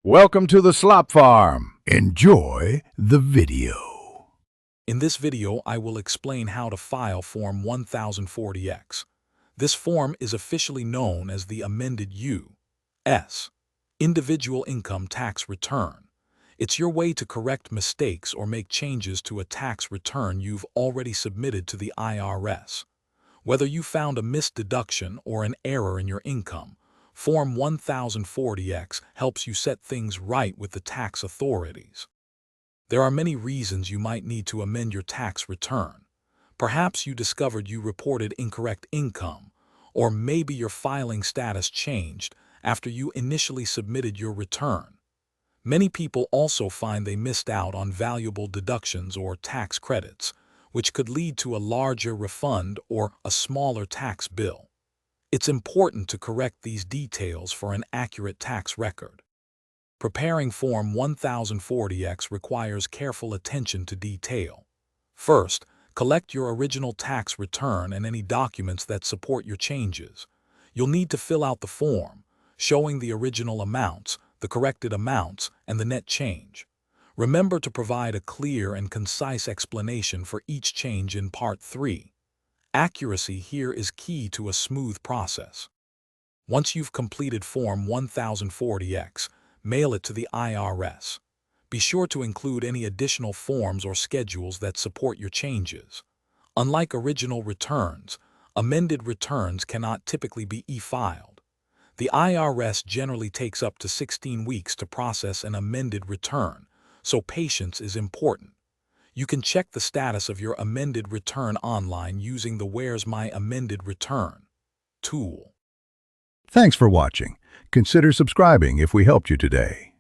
Welcome to the Slop Farm. Enjoy the video. In this video, I will explain how to file Form 1040X. This form is officially known as the Amended U.S. Individual Income Tax Return. It's your way to correct mistakes or make changes to a tax return you've already submitted to the IRS. Whether you found a missed deduction or an error in your income, Form 1040X helps you set things right with the tax authorities. There are many reasons you might need to amend your tax return. Perhaps you discovered you reported incorrect income, or maybe your filing status changed after you initially submitted your return. Many people also find they missed out on valuable deductions or tax credits, which could lead to a larger refund or a smaller tax bill. It's important to correct these details for an accurate tax record. Preparing Form 1040X requires careful attention to detail. First, collect your original tax return and any documents that support your changes. You'll need to fill out the form, showing the original amounts, the corrected amounts, and the net change. Remember to provide a clear and concise explanation for each change in Part 3. Accuracy here is key to a smooth process. Once you've completed Form 1040X, mail it to the IRS. Be sure to include any additional forms or schedules that support your changes. Unlike original returns, amended returns cannot typically be e-filed. The IRS generally takes up to 16 weeks to process an amended return, so patience is important. You can check the status of your amended return online using the Where's My Amended Return tool. Thanks for watching. Consider subscribing if we helped you today.